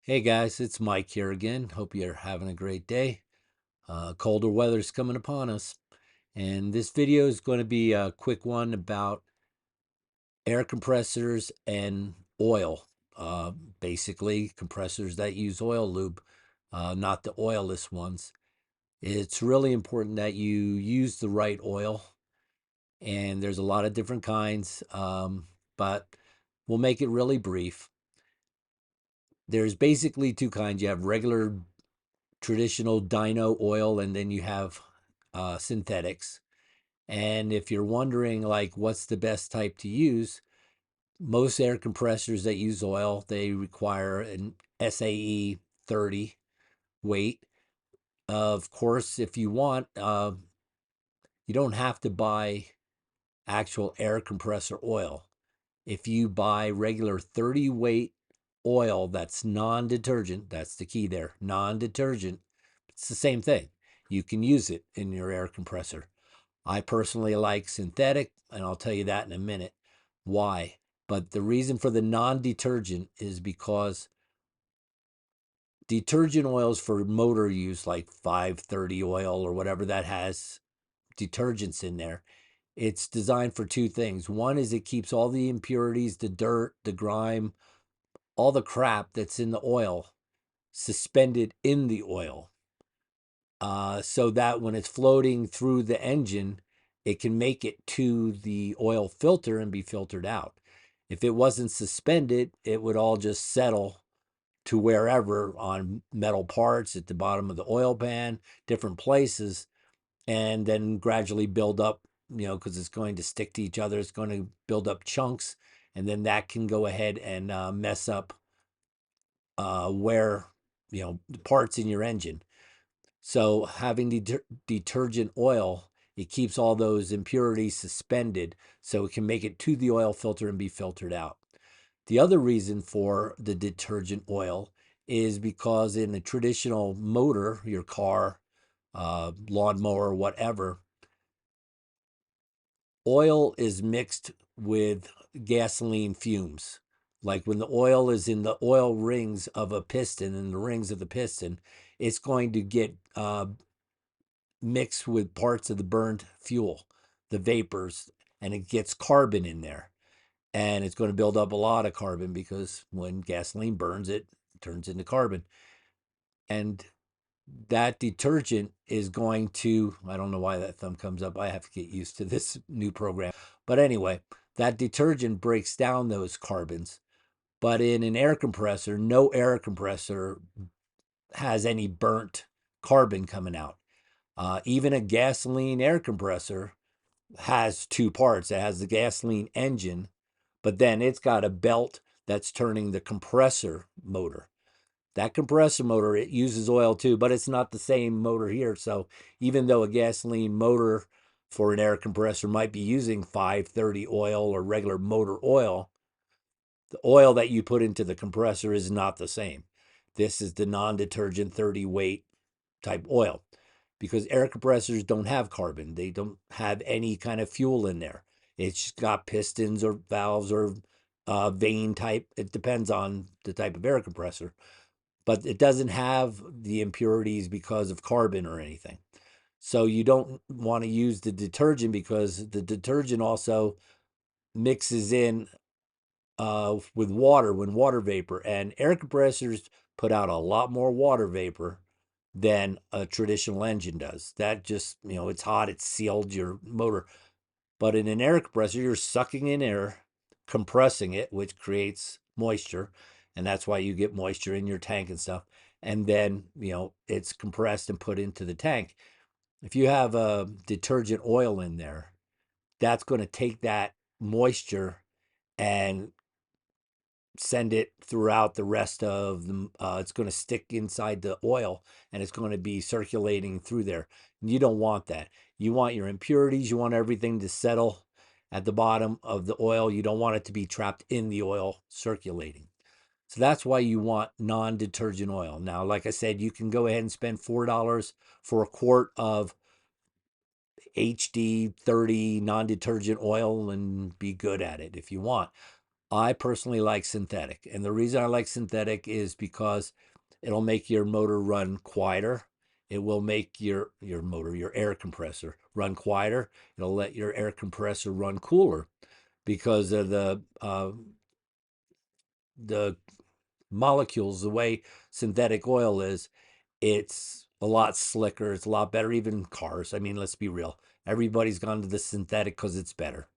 Hey guys, it's Mike here again. Hope you're having a great day. Colder weather's coming upon us. And this video is going to be a quick one about air compressors and oil. Uh, Basically, compressors that use oil lube, not the oilless ones. It's really important that you use the right oil. And there's a lot of different kinds, but we'll make it really brief. There's basically two kinds. You have regular traditional dyno oil, and then you have synthetics. And if you're wondering, like, what's the best type to use, most air compressors that use oil, they require an SAE 30 weight. Of course, if you want, you don't have to buy actual air compressor oil. If you buy regular 30 weight oil that's non-detergent, that's the key there, non-detergent, it's the same thing. You can use it in your air compressor. I personally like synthetic, and I'll tell you that in a minute why. But the reason for the non-detergent is because detergent oils for motor use, like 530 oil or whatever that has detergents in there, it's designed for two things. One is it keeps all the impurities, the dirt, the grime, all the crap that's in the oil suspended in the oil, so that when it's floating through the engine, it can make it to the oil filter and be filtered out. If it wasn't suspended, it would all just settle to wherever on metal parts at the bottom of the oil pan, different places, and then gradually build up, because it's going to stick to each other. It's going to build up chunks, and then that can go ahead and mess up where, the parts in your engine. So having detergent oil, it keeps all those impurities suspended so it can make it to the oil filter and be filtered out. The other reason for the detergent oil is because in a traditional motor, your car, lawnmower, whatever, oil is mixed with gasoline fumes. Like when the oil is in the oil rings of a piston and the rings of the piston, it's going to get mixed with parts of the burned fuel, the vapors, and it gets carbon in there. And it's going to build up a lot of carbon because when gasoline burns, it turns into carbon. And that detergent is going to, I don't know why that thumb comes up. I have to get used to this new program. But anyway, that detergent breaks down those carbons. But in an air compressor, no air compressor has any burnt carbon coming out. Even a gasoline air compressor has two parts. It has the gasoline engine, but then it's got a belt that's turning the compressor motor. That compressor motor, it uses oil too, but it's not the same motor here. So even though a gasoline motor for an air compressor might be using 530 oil or regular motor oil, the oil that you put into the compressor is not the same. This is the non-detergent 30 weight type oil, because air compressors don't have carbon. They don't have any kind of fuel in there. It's got pistons or valves or vane type. It depends on the type of air compressor, but it doesn't have the impurities because of carbon or anything. So you don't want to use the detergent because the detergent also mixes in with water when water vapor, and air compressors put out a lot more water vapor than a traditional engine does. That just, it's hot, it's sealed your motor. But in an air compressor, you're sucking in air, compressing it, which creates moisture. And that's why you get moisture in your tank and stuff. And then, it's compressed and put into the tank. If you have a detergent oil in there, that's going to take that moisture and send it throughout the rest of the, it's going to stick inside the oil and it's going to be circulating through there. And you don't want that. You want your impurities, you want everything to settle at the bottom of the oil. You don't want it to be trapped in the oil circulating. So that's why you want non-detergent oil. Now, like I said, you can go ahead and spend $4 for a quart of HD 30 non-detergent oil and be good at it if you want. I personally like synthetic. And the reason I like synthetic is because it'll make your motor run quieter. It will make your motor, your air compressor, run quieter. It'll let your air compressor run cooler because of the molecules, the way synthetic oil is. It's a lot slicker. It's a lot better. Even cars. I mean, let's be real. Everybody's gone to the synthetic because it's better.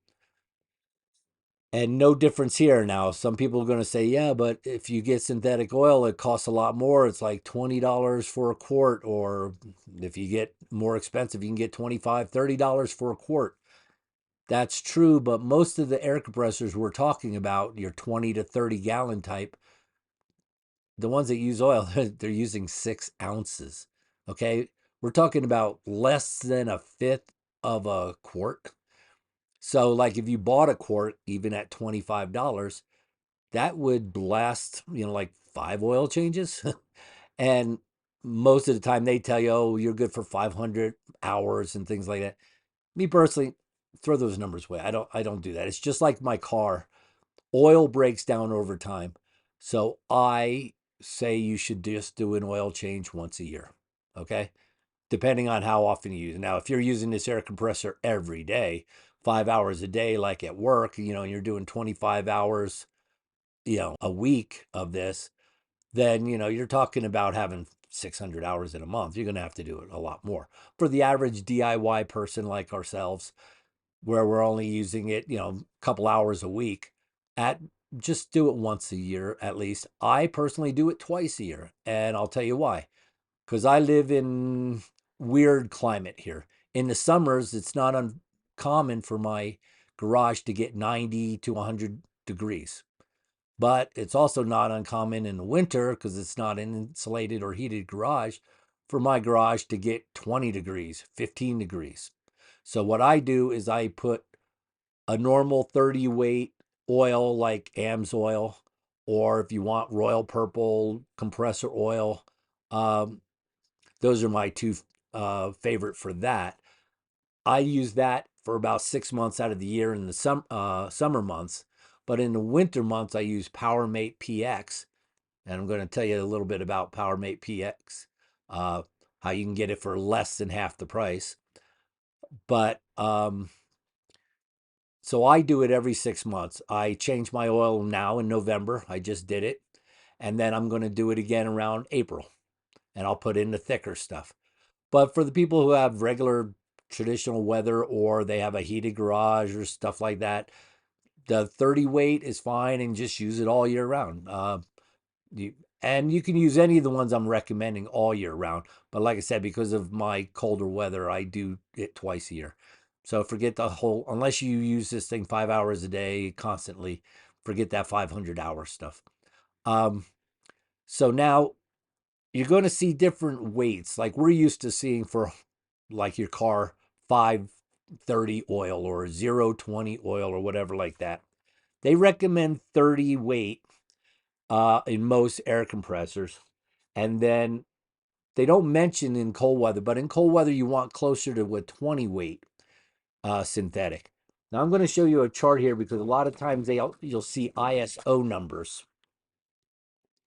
And no difference here now. Some people are going to say, yeah, but if you get synthetic oil, it costs a lot more. It's like $20 for a quart. Or if you get more expensive, you can get $25, $30 for a quart. That's true, but most of the air compressors we're talking about, your 20 to 30 gallon type, the ones that use oil, they're using 6 ounces. Okay. We're talking about less than a fifth of a quart. So, like if you bought a quart, even at $25, that would last, like 5 oil changes. And most of the time they tell you, oh, you're good for 500 hours and things like that. Me personally, throw those numbers away. I don't do that. It's just like my car. Oil breaks down over time. So I say you should just do an oil change once a year. Okay? Depending on how often you use it. Now, if you're using this air compressor every day, 5 hours a day, like at work, and you're doing 25 hours, a week of this, then, you're talking about having 600 hours in a month. You're going to have to do it a lot more. For the average DIY person like ourselves, where we're only using it, a couple hours a week, at just do it once a year at least. I personally do it twice a year, and I'll tell you why. Because I live in weird climate here. In the summers, it's not uncommon for my garage to get 90 to 100 degrees. But it's also not uncommon in the winter, because it's not an insulated or heated garage, for my garage to get 20 degrees, 15 degrees. So what I do is I put a normal 30 weight oil like AMSOIL, or if you want Royal Purple compressor oil, um, those are my two favorite for that. I use that for about 6 months out of the year in the summer months. But in the winter months, I use PowerMate PX. And I'm going to tell you a little bit about PowerMate PX, uh, how you can get it for less than half the price. But so I do it every 6 months. I change my oil now in November. I just did it. And then I'm going to do it again around April. And I'll put in the thicker stuff. But for the people who have regular traditional weather, or they have a heated garage or stuff like that, the 30 weight is fine, and just use it all year round. You, and you can use any of the ones I'm recommending all year round. But like I said, because of my colder weather, I do it twice a year. So forget the whole, unless you use this thing 5 hours a day constantly, forget that 500-hour stuff. Um, so now you're going to see different weights. Like we're used to seeing for like your car 530 oil or 020 oil or whatever like that. They recommend 30 weight in most air compressors. And then they don't mention in cold weather, but in cold weather, you want closer to a 20 weight synthetic. Now I'm going to show you a chart here because a lot of times you'll see ISO numbers.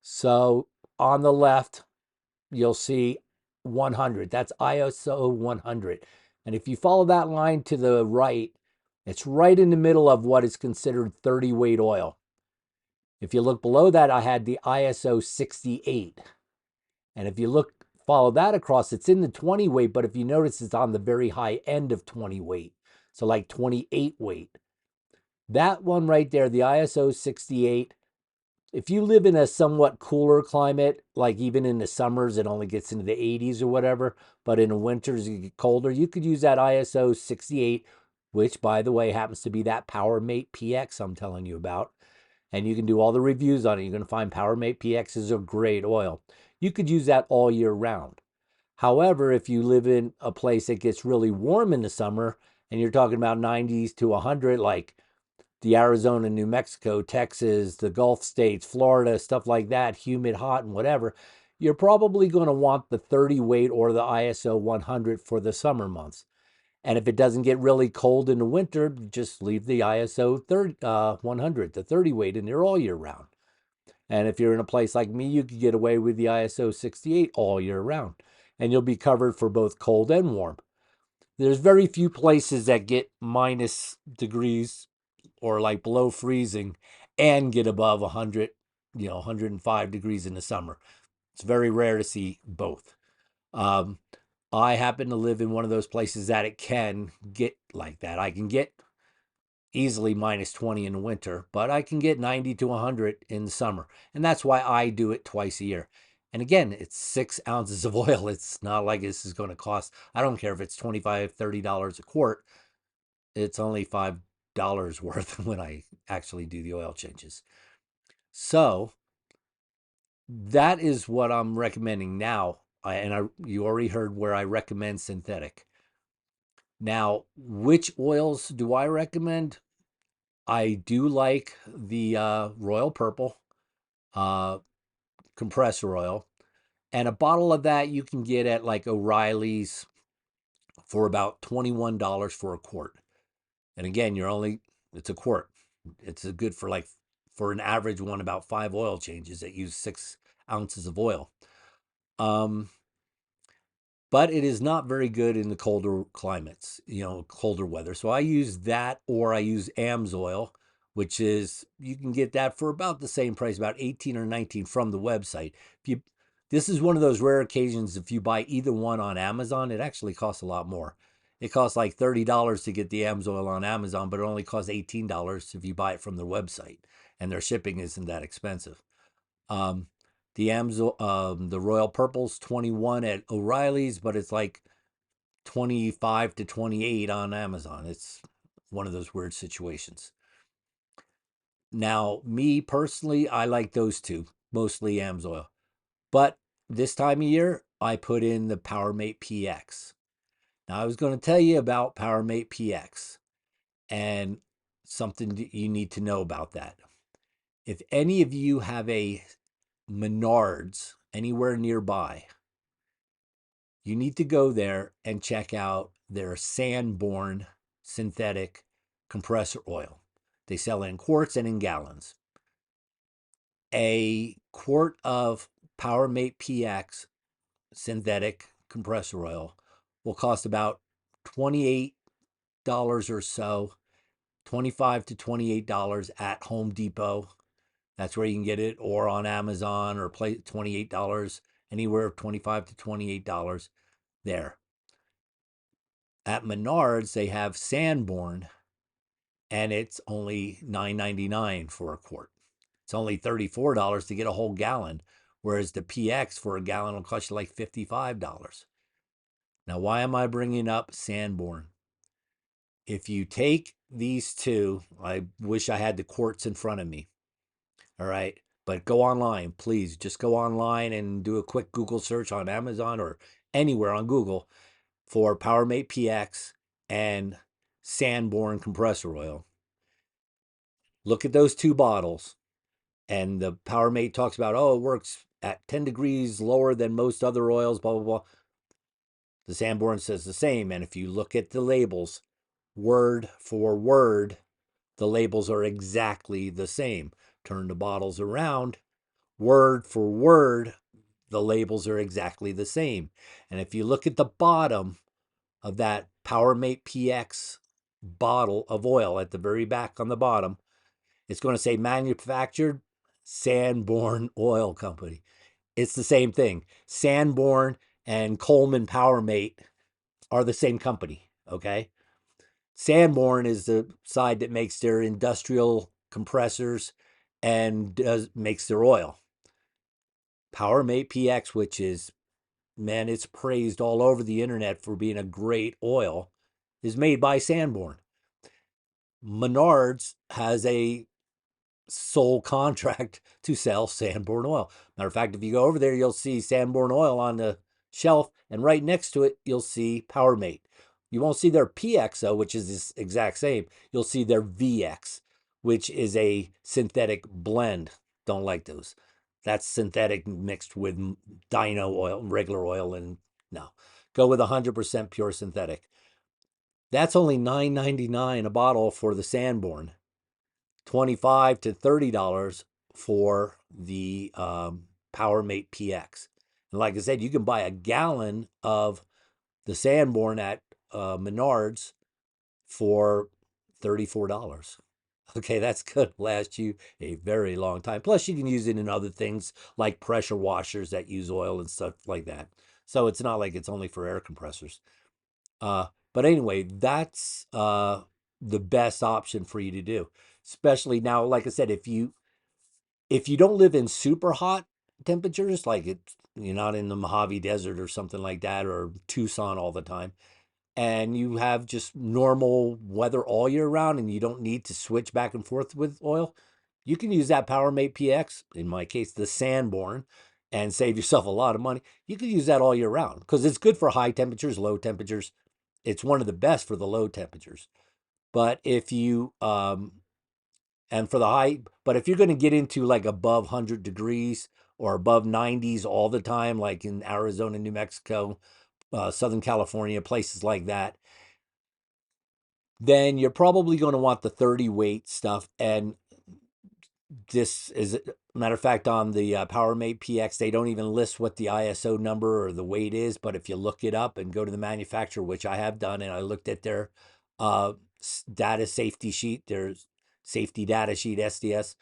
So on the left, you'll see 100. That's ISO 100. And if you follow that line to the right, it's right in the middle of what is considered 30 weight oil. If you look below that, I had the ISO 68. And if you follow that across, it's in the 20 weight, but if you notice, it's on the very high end of 20 weight. So like 28 weight. That one right there, the ISO 68, if you live in a somewhat cooler climate, like even in the summers, it only gets into the 80s or whatever, but in the winters, it get colder, you could use that ISO 68, which, by the way, happens to be that PowerMate PX I'm telling you about. And you can do all the reviews on it. You're going to find PowerMate PX is a great oil. You could use that all year round. However, if you live in a place that gets really warm in the summer, and you're talking about 90s to 100, like the Arizona, New Mexico, Texas, the Gulf states, Florida, stuff like that, humid, hot, and whatever, you're probably going to want the 30 weight or the ISO 100 for the summer months. And if it doesn't get really cold in the winter, just leave the ISO 30, 100, the 30 weight in there all year round. And if you're in a place like me, you could get away with the ISO 68 all year round, and you'll be covered for both cold and warm. There's very few places that get minus degrees or like below freezing and get above 100, 105 degrees in the summer. It's very rare to see both. Um, I happen to live in one of those places that it can get like that. I can get easily minus 20 in the winter, but I can get 90 to 100 in the summer. And that's why I do it twice a year. And again, it's 6 ounces of oil. It's not like this is going to cost, I don't care if it's $25, $30 a quart. It's only $5 worth when I actually do the oil changes. So that is what I'm recommending now. You already heard where I recommend synthetic. Now, which oils do I recommend? I do like the Royal Purple uh, compressor oil. And a bottle of that you can get at like O'Reilly's for about $21 for a quart. And again, it's a quart. It's a good for an average one, about 5 oil changes that use 6 ounces of oil. But it is not very good in the colder climates, colder weather. So I use that, or I use AMSOIL, which is, you can get that for about the same price, about 18 or 19 from the website. This is one of those rare occasions, if you buy either one on Amazon, it actually costs a lot more. It costs like $30 to get the AMSOIL on Amazon, but it only costs $18 if you buy it from their website, and their shipping isn't that expensive. Um, the Royal Purple's 21 at O'Reilly's, but it's like 25 to 28 on Amazon. It's one of those weird situations. Now, me personally, I like those two, mostly AMSOIL. But this time of year, I put in the PowerMate PX. Now, I was going to tell you about PowerMate PX and something you need to know about that. If any of you have a Menards anywhere nearby, you need to go there and check out their Sanborn synthetic compressor oil. They sell it in quarts and in gallons. A quart of PowerMate PX synthetic compressor oil will cost about $28 or so, $25 to $28 at Home Depot. That's where you can get it, or on Amazon, or play $28, anywhere $25 to $28 there. At Menards, they have Sanborn, and it's only $9.99 for a quart. It's only $34 to get a whole gallon, whereas the PX for a gallon will cost you like $55. Now, why am I bringing up Sanborn? If you take these two, I wish I had the quarts in front of me. All right. But go online, please. Just go online and do a quick Google search on Amazon or anywhere on Google for PowerMate PX and Sanborn compressor oil. Look at those two bottles. And the PowerMate talks about, it works at 10 degrees lower than most other oils, blah, blah, blah. The Sanborn says the same. And if you look at the labels, word for word, the labels are exactly the same. Turn the bottles around, word for word, the labels are exactly the same. And if you look at the bottom of that PowerMate PX bottle of oil at the very back on the bottom, it's going to say manufactured Sanborn Oil Company. It's the same thing. Sanborn and Coleman PowerMate are the same company, okay? Sanborn is the side that makes their industrial compressors and makes their oil. PowerMate PX, which is, man, it's praised all over the internet for being a great oil, is made by Sanborn. Menards has a sole contract to sell Sanborn oil. Matter of fact, if you go over there, you'll see Sanborn oil on the shelf, and right next to it, you'll see PowerMate. You won't see their PX, though, which is this exact same. You'll see their VX, which is a synthetic blend. Don't like those. That's synthetic mixed with dyno oil, regular oil, and no. Go with 100% pure synthetic. That's only $9.99 a bottle for the Sanborn. 25 to $30 for the PowerMate PX. And like I said, you can buy a gallon of the Sanborn at Menards for $34. Okay, that's going to last you a very long time. Plus, you can use it in other things like pressure washers that use oil and stuff like that. So it's not like it's only for air compressors. But anyway, that's the best option for you to do. Especially now, like I said, if you don't live in super hot temperatures, like you're not in the Mojave Desert or something like that, or Tucson all the time, and you have just normal weather all year round, and you don't need to switch back and forth with oil, you can use that PowerMate PX, in my case, the Sanborn, and save yourself a lot of money. You can use that all year round because it's good for high temperatures, low temperatures. It's one of the best for the low temperatures. But if you and for the high, but if you're going to get into like above 100 degrees or above 90s all the time, like in Arizona, New Mexico, Southern California, places like that, then you're probably going to want the 30 weight stuff. And this is, matter of fact, on the PowerMate PX, they don't even list what the ISO number or the weight is. But if you look it up and go to the manufacturer, which I have done, and I looked at their uh, data safety sheet, their safety data sheet, SDS,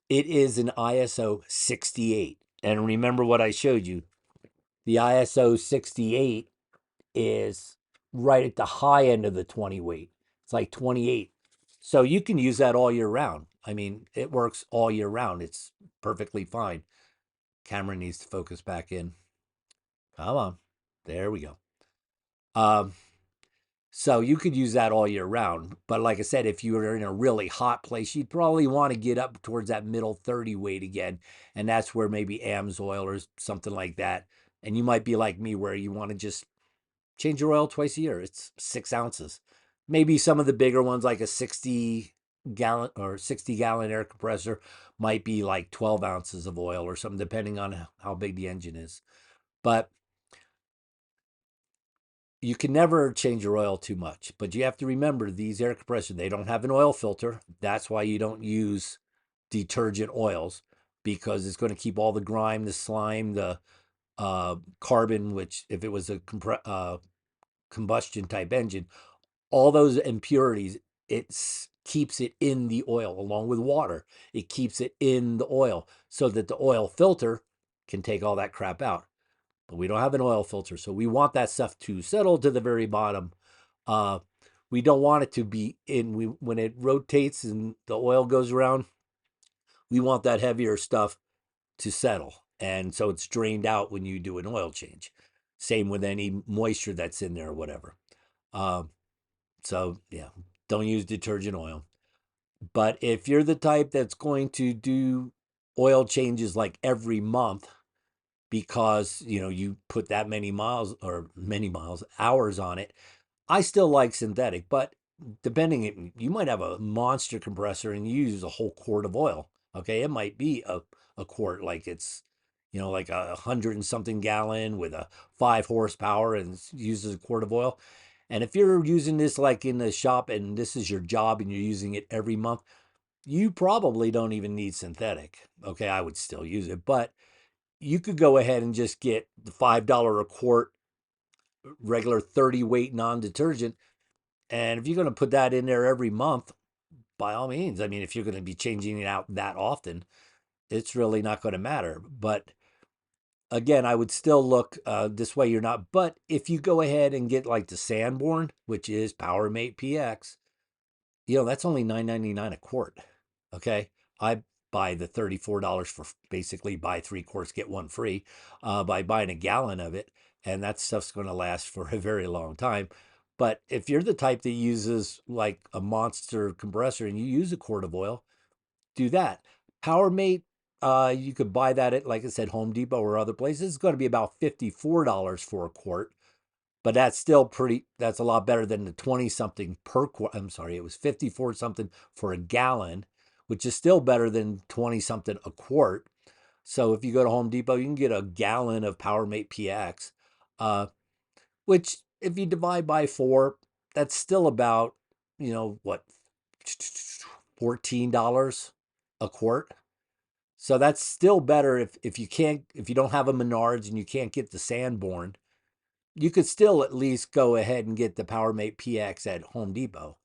it is an ISO 68. And remember what I showed you. The ISO 68 is right at the high end of the 20 weight. It's like 28. So you can use that all year round. I mean, it works all year round. It's perfectly fine. Camera needs to focus back in. Come on. There we go. Um, so you could use that all year round. But like I said, if you were in a really hot place, you'd probably want to get up towards that middle 30 weight again. And that's where maybe AMSOIL or something like that. And you might be like me where you want to just change your oil twice a year. It's 6 ounces. Maybe some of the bigger ones, like a 60-gallon air compressor, might be like 12 ounces of oil or something, depending on how big the engine is. But you can never change your oil too much. But you have to remember these air compressors, they don't have an oil filter. That's why you don't use detergent oils, because it's going to keep all the grime, the slime, the carbon, which if it was a combustion type engine, all those impurities, it keeps it in the oil along with water. It keeps it in the oil so that the oil filter can take all that crap out. But we don't have an oil filter, so we want that stuff to settle to the very bottom. Uh, we don't want it to be in. When it rotates and the oil goes around, we want that heavier stuff to settle, and so it's drained out when you do an oil change. Same with any moisture that's in there or whatever. Um, So, yeah, don't use detergent oil. But if you're the type that's going to do oil changes like every month because, you put that many miles, hours on it, I still like synthetic, but you might have a monster compressor and you use a whole quart of oil. Okay, it might be a quart, like it's, like 100 and something gallon with a 5 horsepower and uses a quart of oil. And if you're using this like in the shop and this is your job and you're using it every month, you probably don't even need synthetic. Okay, I would still use it, but you could go ahead and just get the $5 a quart regular 30 weight non-detergent. And if you're going to put that in there every month, by all means, I mean, if you're going to be changing it out that often, it's really not going to matter. But again, I would still look this way. You're not. But if you go ahead and get like the Sanborn, which is PowerMate PX, that's only $9.99 a quart. Okay. I buy the $34 for basically buy 3 quarts, get one free by buying a gallon of it. And that stuff's going to last for a very long time. But if you're the type that uses like a monster compressor and you use a quart of oil, do that. PowerMate, you could buy that at, like I said, Home Depot or other places. It's going to be about $54 for a quart, but that's a lot better than the 20 something per quart. I'm sorry, it was 54 something for a gallon, which is still better than 20 something a quart. So if you go to Home Depot, you can get a gallon of PowerMate PX, which if you divide by 4, that's still about, what, $14 a quart. So that's still better if you don't have a Menards and you can't get the Sanborn, you could still at least go ahead and get the PowerMate PX at Home Depot.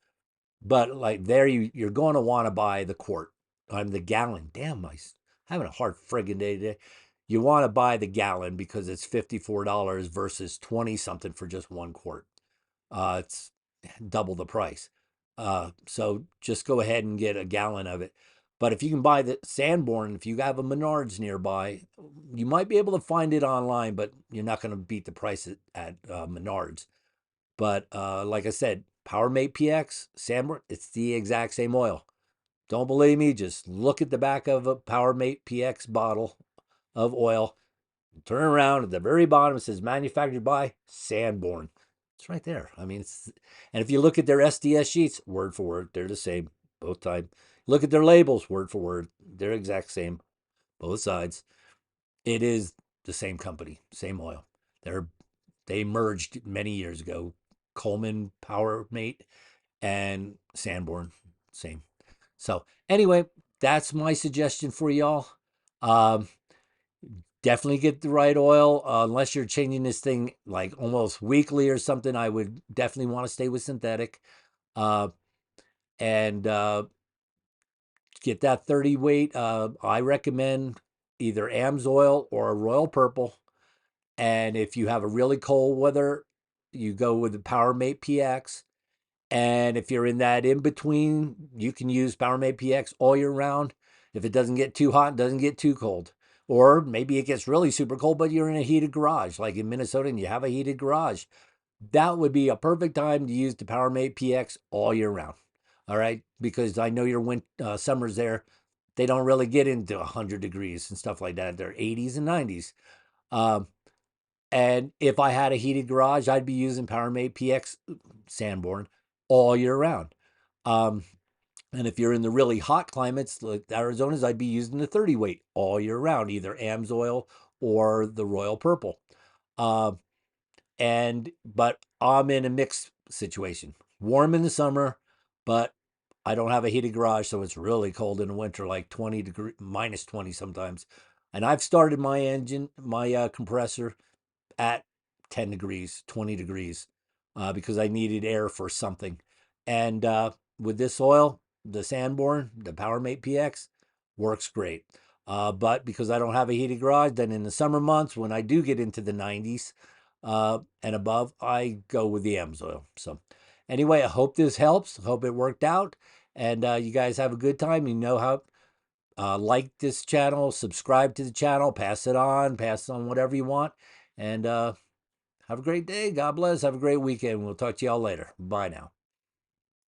But like there, you're going to want to buy the quart. I'm the gallon. Damn, I'm having a hard friggin' day today. You want to buy the gallon because it's $54 versus 20 something for just one quart. It's double the price. So just go ahead and get a gallon of it. But if you can buy the Sanborn, if you have a Menards nearby, you might be able to find it online, but you're not going to beat the price at Menards. But like I said, PowerMate PX, Sanborn, it's the exact same oil. Don't believe me? Just look at the back of a PowerMate PX bottle of oil. Turn around at the very bottom, it says manufactured by Sanborn. It's right there. I mean, and if you look at their SDS sheets, word for word, they're the same both times. Look at their labels, word for word, they're exact same both sides. It is the same company, same oil. They merged many years ago. Coleman, PowerMate, and Sanborn, same. So anyway, that's my suggestion for y'all. Um, Definitely get the right oil. Unless you're changing this thing like almost weekly or something, I would definitely want to stay with synthetic. Uh, and Get that 30 weight. I recommend either AMSOIL or a Royal Purple. And if you have a really cold weather, you go with the PowerMate PX. And if you're in that in between, you can use PowerMate PX all year round. If it doesn't get too hot, doesn't get too cold. Or maybe it gets really super cold, but you're in a heated garage, like in Minnesota, and you have a heated garage. That would be a perfect time to use the PowerMate PX all year round. All right, because I know your summers there, they don't really get into 100 degrees and stuff like that. They're 80s and 90s. Um, and if I had a heated garage, I'd be using PowerMate PX Sanborn all year round. Um, and if you're in the really hot climates like Arizona's, I'd be using the 30 weight all year round, either AMSOIL or the Royal Purple. Uh, but I'm in a mixed situation. Warm in the summer, but I don't have a heated garage, so it's really cold in the winter, like 20 degree, minus 20 sometimes. And I've started my compressor at 10 degrees, 20 degrees, because I needed air for something. And with this oil, the Sanborn, the PowerMate PX, works great. But because I don't have a heated garage, then in the summer months, when I do get into the 90s and above, I go with the AMSOIL. So anyway, I hope this helps. I hope it worked out. And you guys have a good time. You know how like this channel, subscribe to the channel, pass it on whatever you want. And have a great day. God bless. Have a great weekend. We'll talk to y'all later. Bye now.